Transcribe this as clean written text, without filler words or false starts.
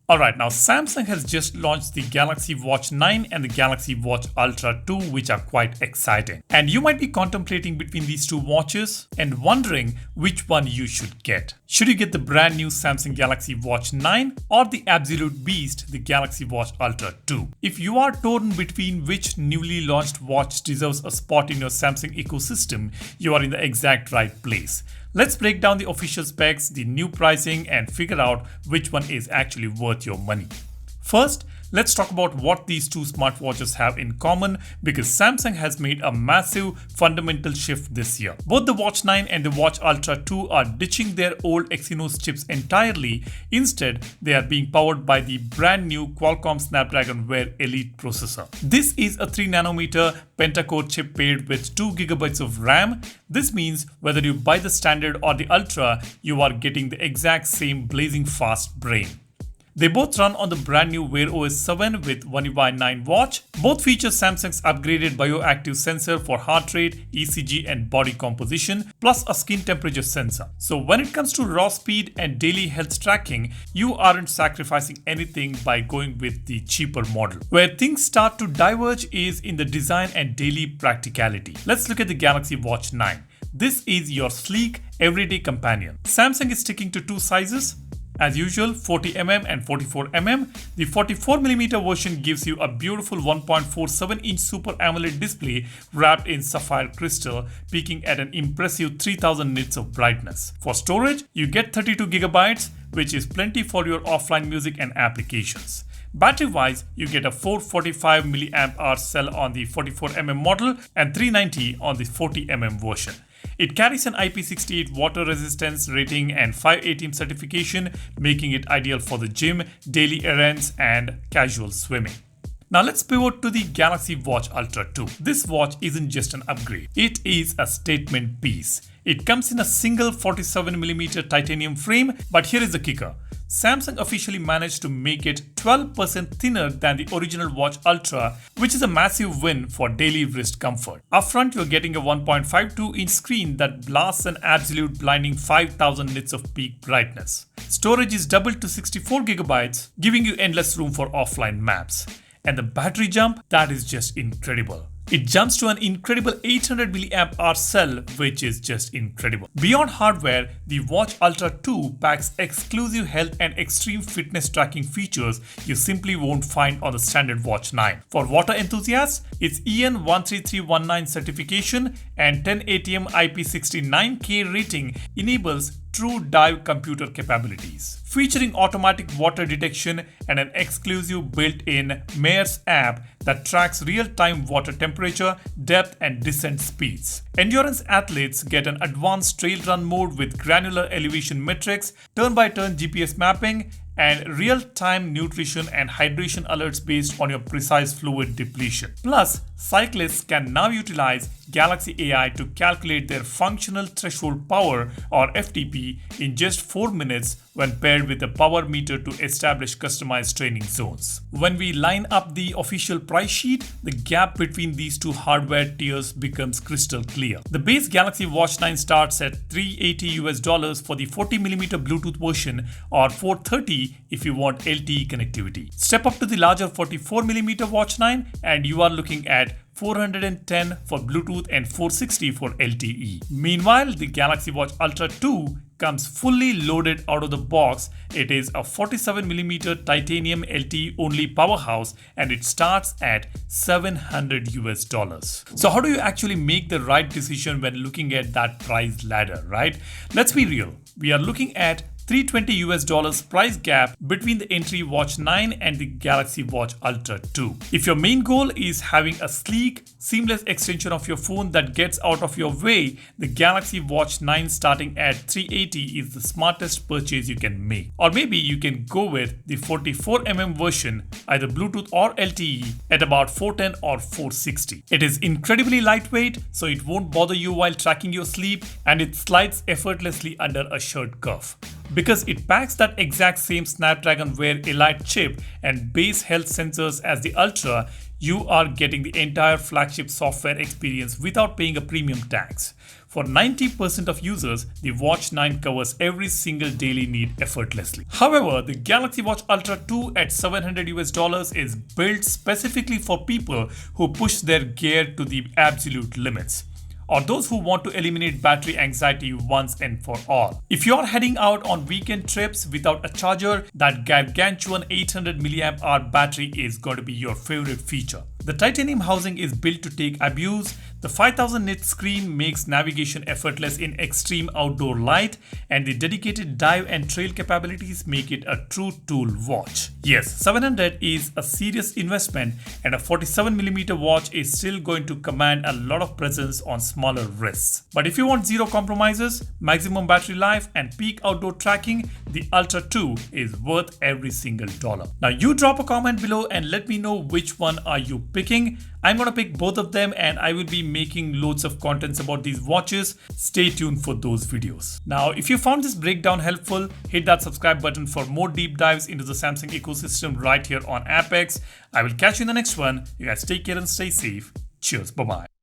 Alright, now Samsung has just launched the Galaxy Watch 9 and the Galaxy Watch Ultra 2, which are quite exciting. And you might be contemplating between these two watches and wondering which one you should get. Should you get the brand new Samsung Galaxy Watch 9 or the absolute beast, the Galaxy Watch Ultra 2? If you are torn between which newly launched watch deserves a spot in your Samsung ecosystem, you are in the exact right place. Let's break down the official specs, the new pricing, and figure out which one is actually worth your money. First, let's talk about what these two smartwatches have in common, because Samsung has made a massive fundamental shift this year. Both the Watch 9 and the Watch Ultra 2 are ditching their old Exynos chips entirely. Instead, they are being powered by the brand new Qualcomm Snapdragon Wear Elite processor. This is a 3nm pentacore chip paired with 2GB of RAM. This means whether you buy the standard or the Ultra, you are getting the exact same blazing fast brain. They both run on the brand new Wear OS 7 with One UI 9 watch. Both feature Samsung's upgraded bioactive sensor for heart rate, ECG and body composition, plus a skin temperature sensor. So when it comes to raw speed and daily health tracking, you aren't sacrificing anything by going with the cheaper model. Where things start to diverge is in the design and daily practicality. Let's look at the Galaxy Watch 9. This is your sleek, everyday companion. Samsung is sticking to two sizes. As usual, 40mm and 44mm. The 44mm version gives you a beautiful 1.47-inch Super AMOLED display wrapped in sapphire crystal, peaking at an impressive 3000 nits of brightness. For storage, you get 32GB, which is plenty for your offline music and applications. Battery-wise, you get a 445 mAh cell on the 44mm model and 390 on the 40mm version. It carries an IP68 water resistance rating and 5ATM certification, making it ideal for the gym, daily errands, and casual swimming. Now let's pivot to the Galaxy Watch Ultra 2. This watch isn't just an upgrade, it is a statement piece. It comes in a single 47mm titanium frame, but here is the kicker. Samsung officially managed to make it 12% thinner than the original Watch Ultra, which is a massive win for daily wrist comfort. Up front, you're getting a 1.52-inch screen that blasts an absolute blinding 5000 nits of peak brightness. Storage is doubled to 64GB, giving you endless room for offline maps. And the battery jump, that is just incredible. It jumps to an incredible 800 mAh cell, which is just incredible. Beyond hardware, the Watch Ultra 2 packs exclusive health and extreme fitness tracking features you simply won't find on the standard Watch 9. For water enthusiasts, its EN 13319 certification and 10ATM IP69K rating enables true dive computer capabilities. Featuring automatic water detection and an exclusive built-in Maersk app that tracks real-time water temperature, depth, and descent speeds. Endurance athletes get an advanced trail run mode with granular elevation metrics, turn-by-turn GPS mapping, and real-time nutrition and hydration alerts based on your precise fluid depletion. Plus, cyclists can now utilize Galaxy AI to calculate their functional threshold power or FTP in just 4 minutes when paired with a power meter to establish customized training zones. When we line up the official price sheet, the gap between these two hardware tiers becomes crystal clear. The base Galaxy Watch 9 starts at $380 for the 40mm Bluetooth version or $430 if you want LTE connectivity. Step up to the larger 44mm Watch 9 and you are looking at $410 for Bluetooth and $460 for LTE. Meanwhile, the Galaxy Watch Ultra 2 comes fully loaded out of the box. It is a 47mm titanium LTE only powerhouse and it starts at $700. So how do you actually make the right decision when looking at that price ladder, right? Let's be real. We are looking at $320 price gap between the entry Watch 9 and the Galaxy Watch Ultra 2. If your main goal is having a sleek, seamless extension of your phone that gets out of your way, the Galaxy Watch 9 starting at $380 is the smartest purchase you can make. Or maybe you can go with the 44mm version, either Bluetooth or LTE, at about $410 or $460. It is incredibly lightweight, so it won't bother you while tracking your sleep, and it slides effortlessly under a shirt cuff. Because it packs that exact same Snapdragon Wear Elite chip and base health sensors as the Ultra, you are getting the entire flagship software experience without paying a premium tax. For 90% of users, the Watch 9 covers every single daily need effortlessly. However, the Galaxy Watch Ultra 2 at $700 is built specifically for people who push their gear to the absolute limits, or those who want to eliminate battery anxiety once and for all. If you're heading out on weekend trips without a charger, that gargantuan 800 mAh battery is going to be your favorite feature. The titanium housing is built to take abuse. The 5000 nit screen makes navigation effortless in extreme outdoor light, and the dedicated dive and trail capabilities make it a true tool watch. Yes, 700 is a serious investment, and a 47mm watch is still going to command a lot of presence on smaller wrists. But if you want zero compromises, maximum battery life, and peak outdoor tracking, the Ultra 2 is worth every single dollar. Now you drop a comment below and let me know which one are you picking. I'm gonna pick both of them, and I will be making loads of contents about these watches. Stay tuned for those videos. Now, if you found this breakdown helpful, hit that subscribe button for more deep dives into the Samsung ecosystem right here on Apex. I will catch you in the next one. You guys take care and stay safe. Cheers. Bye-bye.